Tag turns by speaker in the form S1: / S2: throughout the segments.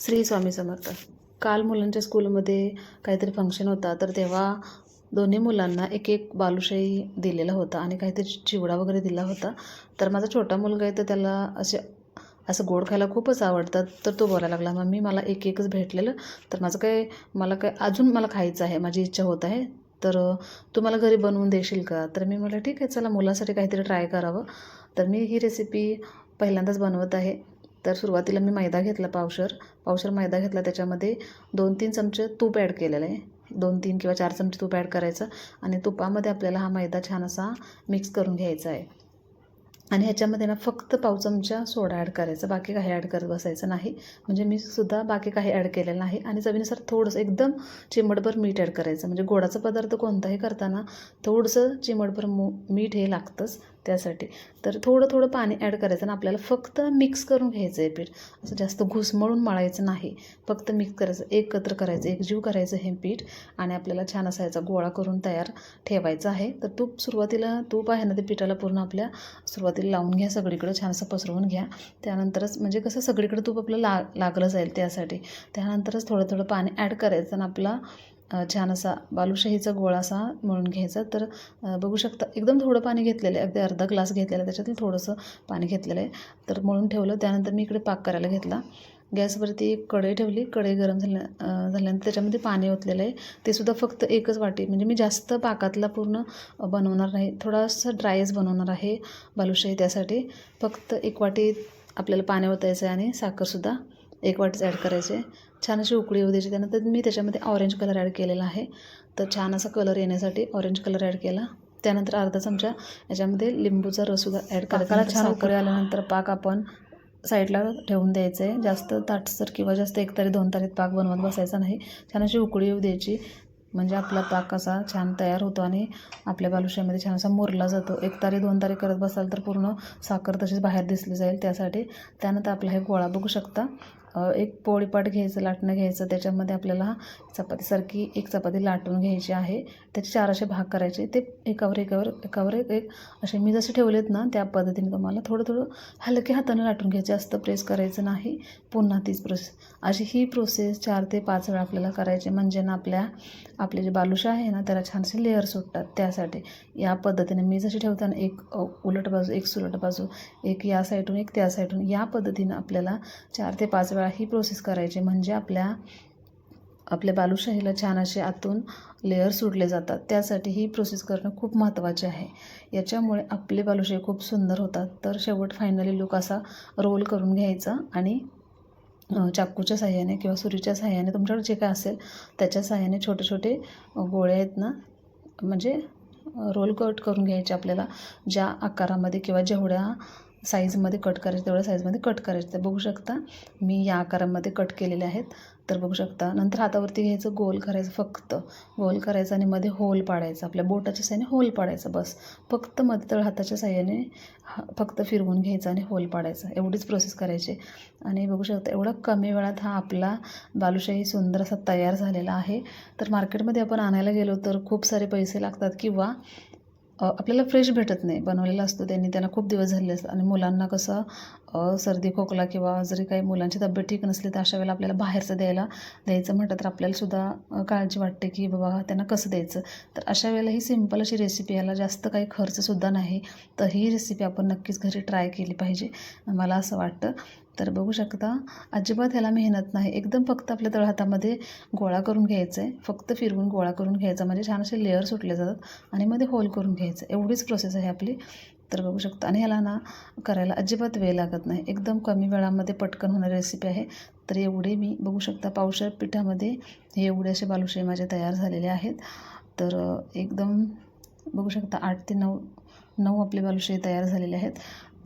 S1: श्री स्वामी समर्थ. काल मुलांच्या स्कूलमध्ये काहीतरी फंक्शन होता, तर तेव्हा दोन्ही मुलांना एक एक बालुशाही दिलेला होता आणि काहीतरी चिवडा वगैरे दिला होता. तर माझा छोटा मुलगा आहे, तर त्याला असं गोड खायला खूपच आवडतं. तर तो बोलायला लागला, मम्मी मला एक एकच भेटलेलं, तर मला काय अजून मला खायचं आहे, माझी इच्छा होत आहे, तर तू मला घरी बनवून देशील का? तर मी म्हटलं ठीक आहे, चला मुलासाठी काहीतरी ट्राय करावं. तर मी ही रेसिपी पहिल्यांदाच बनवत आहे. तर सुरुवातीला मी मैदा घेतला, पावशर मैदा घेतला. त्याच्यामध्ये 2-3 चमचे तूप ॲड केलेलं आहे. 2-3 किंवा 4 चमचे तूप ॲड करायचं आणि तुपामध्ये आपल्याला हा मैदा छान असा मिक्स करून घ्यायचा आहे. आणि ह्याच्यामध्ये ना फक्त पाव चमचा सोडा ॲड करायचा, बाकी काही ॲड करत बसायचं नाही. म्हणजे मी सुद्धा बाकी काही ॲड केलेलं नाही. आणि चवीनुसार थोडंसं एकदम चिमटभर मीठ ॲड करायचं. म्हणजे गोडाचा पदार्थ कोणताही करताना थोडंसं चिमटभर मीठ हे लागतंच त्यासाठी. तर थोडं थोडं पाणी ॲड करायचं आणि आपल्याला फक्त मिक्स करून घ्यायचं आहे पीठ. असं जास्त घुसमळून मळायचं नाही, फक्त मिक्स करायचं, एकत्र करायचं, एकजीव करायचं हे पीठ. आणि आपल्याला छान असा याचा गोळा करून तयार ठेवायचा आहे. तर सुरुवातीला तूप आहे ना, ते पिठाला पूर्ण आपल्या सुरुवातीला लावून घ्या, सगळीकडे छान असं पसरवून घ्या. त्यानंतरच म्हणजे कसं सगळीकडे तूप आपलं लागलं जाईल त्यासाठी. त्यानंतरच थोडं थोडं पाणी ॲड करायचं आणि आपला छान असा बालुशाहीचा गोळा असा मळून घ्यायचा. तर बघू शकता एकदम थोडं पाणी घेतलेलं आहे, अगदी अर्धा ग्लास घेतलेला आहे, त्याच्यातील थोडंसं पाणी घेतलेलं आहे. तर मळून ठेवलं. त्यानंतर मी इकडे पाक करायला घेतला. गॅसवरती एक कढई ठेवली. कढई गरम झाल्यानंतर त्याच्यामध्ये पाणी ओतलेलं आहे. ते सुद्धा फक्त एकच वाटी, म्हणजे मी जास्त पाकातला पूर्ण बनवणार नाही, थोडासा ड्रायच बनवणार आहे बालुशाही. त्यासाठी फक्त एक वाटी आपल्याला पाणी ओतायचं आहे आणि साखरसुद्धा एक वाटीच ॲड करायचे. छान अशी उकळी येऊ द्यायची. त्यानंतर मी त्याच्यामध्ये ऑरेंज कलर ॲड केलेला आहे. तर छान असा कलर येण्यासाठी ऑरेंज कलर ॲड केला. त्यानंतर अर्धा चमचा याच्यामध्ये लिंबूचा रससुद्धा ॲड करायचा. छान उकळी आल्यानंतर पाक आपण साईडला ठेवून द्यायचं आहे. जास्त ताटसर किंवा जास्त 1 तारी 2 तारीत पाक बनवत बसायचा नाही. छान अशी उकळी येऊ द्यायची, म्हणजे आपला पाक असा छान तयार होतो आणि आपल्या बालुशाहीमध्ये छान असा मुरला जातो. 1 तारी 2 तारी करत बसाल तर पूर्ण साखर तशीच बाहेर दिसली जाईल त्यासाठी. त्यानंतर आपला हे गोळा बघू शकता. एक पोळीपाट घ्यायचं, लाटणं घ्यायचं. त्याच्यामध्ये आपल्याला चपातीसारखी एक चपाती लाटून घ्यायची आहे. त्याचे 4 असे भाग करायचे. ते एकावर एक असे मी जसे ठेवलेत ना, त्या पद्धतीने तुम्हाला थोडं थोडं हलक्या हाताने लाटून घ्यायचे, जास्त प्रेस करायचं नाही. पुन्हा तीच प्रोसेस, अशी ही प्रोसेस 4 ते 5 वेळा आपल्याला करायची. म्हणजे ना आपले जे बालुशाही आहे ना, त्याला छानसे लेअर सुटतात. त्यासाठी या पद्धतीने मी जशी ठेवताना एक उलट बाजू, एक सुलट बाजू, एक या साईडून एक त्या साईडून, या पद्धतीनं आपल्याला 4 ते 5 वेळा ही प्रोसेस करायची. म्हणजे आपल्या बालुशाहीला छान असे आतून लेअर सुटले जातात. त्यासाठी ही प्रोसेस करणं खूप महत्त्वाचे आहे. याच्यामुळे आपले बालुशाही खूप सुंदर होतात. तर शेवट फायनली लुक असा रोल करून घ्यायचा आणि चाकूच्या साहाय्याने किंवा सुरीच्या साहाय्याने, तुमच्याकडे जे काय असेल त्याच्या साहाय्याने छोटे छोटे गोळे आहेत ना, म्हणजे रोल कट करून घ्यायचे. आपल्याला ज्या आकारामध्ये किंवा जेवढ्या साईजमध्ये कट करायचे तेवढ्या साईजमध्ये कट करायचे. तर बघू शकता मी या आकारामध्ये कट केलेले आहेत. तर बघू शकता. नंतर हातावरती घ्यायचं, गोल करायचं, फक्त गोल करायचं आणि मध्ये होल पाडायचं. आपल्या बोटाच्या साहाय्याने होल पाडायचं, बस. फक्त मध्ये तळ हाताच्या साहाय्याने फक्त फिरवून घ्यायचं आणि होल पाडायचं. एवढीच प्रोसेस करायची. आणि बघू शकता एवढा कमी वेळात हा आपला बालुशाही सुंदर असा तयार झालेला आहे. तर मार्केटमध्ये आपण आणायला गेलो तर खूप सारे पैसे लागतात किंवा आपल्याला फ्रेश भेटत नाही. बनवलेला असतो त्यांना खूप दिवस झालेले असतात. आणि मुलांना कसं सर्दी खोकला किंवा जरी काही मुलांची तब्येत ठीक नसली तर अशा वेळेला आपल्याला बाहेरचं द्यायचं म्हटलं तर आपल्याला सुद्धा काळजी वाटते की बाबा त्यांना कसं द्यायचं. तर अशा वेळेला ही सिंपल अशी रेसिपी, याला जास्त काही खर्चसुद्धा नाही. तर ही रेसिपी आपण नक्कीच घरी ट्राय केली पाहिजे, मला असं वाटतं. तर बघू शकता अजिबात ह्याला मेहनत नाही. एकदम फक्त आपल्या तळहातामध्ये गोळा करून घ्यायचं आहे, फक्त फिरवून गोळा करून घ्यायचा, म्हणजे छान असे लेअर सुटले जातात आणि मध्ये होल करून घ्यायचं. एवढीच प्रोसेस आहे आपली. तर बघू शकता. आणि ह्याला ना करायला अजिबात वेळ लागत नाही, एकदम कमी वेळामध्ये पटकन होणारी रेसिपी आहे. तर एवढे मी बघू शकता पावशेर पिठामध्ये हे एवढे असे बालुशाही माझे तयार झालेले आहेत. तर एकदम बघू शकता 8 ते 9 आपले बालुशाही तयार झालेले आहेत.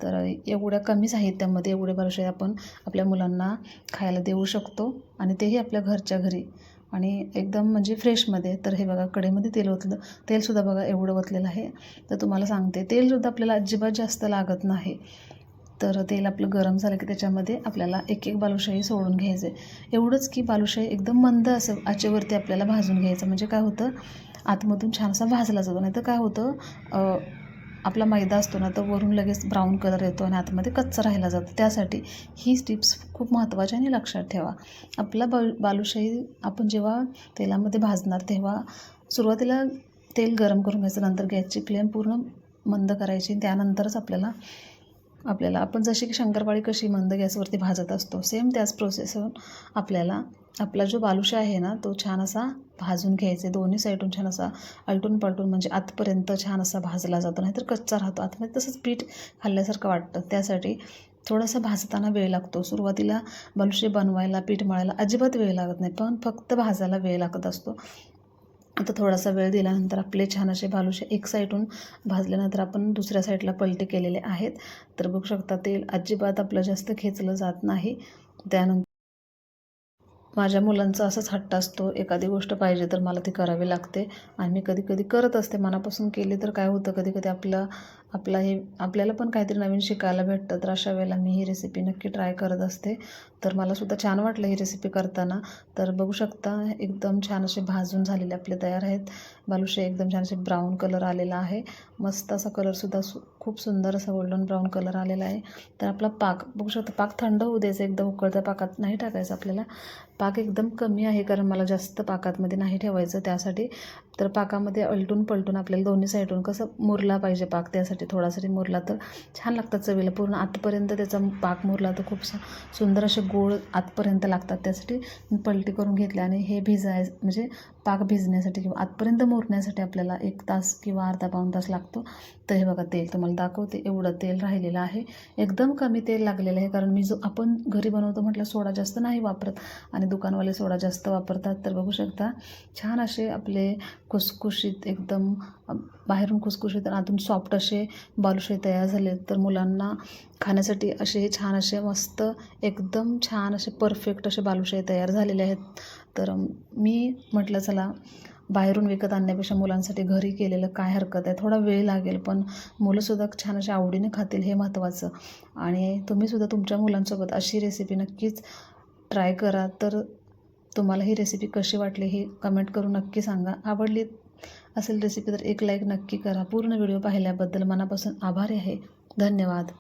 S1: तर एवढ्या कमी साहित्यामध्ये एवढे बालुशाही आपण आपल्या मुलांना खायला देऊ शकतो आणि तेही आपल्या घरच्या घरी आणि एकदम म्हणजे फ्रेशमध्ये. तर हे बघा कढईमध्ये तेलसुद्धा बघा एवढं ओतलेलं आहे. तर तुम्हाला सांगते तेलसुद्धा आपल्याला अजिबात जास्त लागत नाही. तर तेल आपलं गरम झालं की त्याच्यामध्ये आपल्याला एक एक बालुशाही सोडून घ्यायचं आहे. एवढंच की बालुशाही एकदम मंद असं आचेवरती आपल्याला भाजून घ्यायचं. म्हणजे काय होतं, आतमधून छानसा भाजला जातो. नाही तर काय होतं, आपला मैदा असतो ना, तर वरून लगेच ब्राऊन कलर येतो आणि आतमध्ये कच्चा राहिला जातो. त्यासाठी ही टिप्स खूप महत्त्वाची आणि लक्षात ठेवा. आपला बालुशाही आपण जेव्हा तेलामध्ये भाजणार तेव्हा सुरुवातीला तेल गरम करून घ्यायचं, नंतर गॅसची फ्लेम पूर्ण मंद करायची. त्यानंतरच आपल्याला आपण जशी की शंकरपाळी कशी मंद गॅसवरती भाजत असतो, सेम त्याच प्रोसेसवर आपल्याला आपला जो बालुशा आहे ना, तो छान असा भाजून घ्यायचे. दोन्ही साईडून छान असा आलटून पलटून, म्हणजे आतपर्यंत छान असा भाजला जातो, नाहीतर कच्चा राहतो आतमध्ये. तसंच पीठ खाल्ल्यासारखं वाटतं. त्यासाठी थोडासा भाजताना वेळ लागतो. सुरुवातीला बालुशे बनवायला, पीठ मळायला अजिबात वेळ लागत नाही, पण फक्त भाजायला वेळ लागत असतो. आता थोडासा वेळ दिल्यानंतर आपले छान असे बालुशे एक साईडून भाजल्यानंतर आपण दुसऱ्या साईडला पलटे केलेले आहेत. तर बघू शकता तेल अजिबात आपलं जास्त खेचलं जात नाही. त्यानंतर माझ्या मुलांचा असाच हट्ट असतो, एखादी गोष्ट पाहिजे तर मला ती करावी लागते आणि मी कधी कधी करत असते. मनापासून केली तर काय होतं, कधी कधी आपल्याला पण काहीतरी नवीन शिकायला भेटतं. तर अशा वेळेला मी ही रेसिपी नक्की ट्राय करत असते. तर मलासुद्धा छान वाटलं ही रेसिपी करताना. तर बघू शकता एकदम छान असे भाजून झालेले आपले तयार आहेत बालुशे. एकदम छान असे ब्राऊन कलर आलेला आहे, मस्त असा कलरसुद्धा खूप सुंदर असा गोल्डन ब्राऊन कलर आलेला आहे. तर आपला पाक बघू शकता, पाक थंड होऊ द्यायचा, एकदम उकळत्या पाकात नाही टाकायचं आपल्याला. पाक एकदम कमी आहे, कारण मला जास्त पाकातमध्ये नाही ठेवायचं त्यासाठी. तर पाकामध्ये अलटून पलटून आपल्याला दोन्ही साईडून कसं मुरला पाहिजे पाक, त्यासाठी थोडासा मुरला तर छान लागतात चवीला. पूर्ण आतपर्यंत त्याचा पाक मुरला तर खूप सुंदर असे गोळ आतपर्यंत लागतात. त्यासाठी पलटी करून घेतले आणि हे म्हणजे पाक भिजण्यासाठी किंवा आतपर्यंत मुरण्यासाठी आपल्याला 1 तास किंवा अर्धा पाऊण तास लागतो. तर हे बघा तेल तुम्हाला दाखवते, एवढं तेल राहिलेलं आहे. एकदम कमी तेल लागलेलं आहे, कारण आपण घरी बनवतो म्हटलं सोडा जास्त नाही वापरत आणि दुकानवाले सोडा जास्त वापरतात. तर बघू शकता छान असे आपले खुसखुशीत एकदम बाहेरून खुसखुशीत आणि आतून सॉफ्ट असे बालुशाही तयार झाले. तर मुलांना खाण्यासाठी असे छान असे मस्त एकदम छान असे परफेक्ट असे बालुशाही तयार झालेले आहेत. तर मी म्हटलं चला बाहेरून विकत आणण्यापेक्षा मुलांसाठी घरी केलेलं काय हरकत आहे. थोडा वेळ लागेल पण मुलंसुद्धा छान अशा आवडीने खातील, हे महत्त्वाचं. आणि तुम्हीसुद्धा तुमच्या मुलांसोबत अशी रेसिपी नक्कीच ट्राय करा. तर तुम्हाला ही रेसिपी कशी वाटली हे कमेंट करून नक्की सांगा. आवडली असेल रेसिपी तर एक लाईक नक्की करा. पूर्ण व्हिडिओ पाहिल्याबद्दल मनापासून आभारी आहे. धन्यवाद.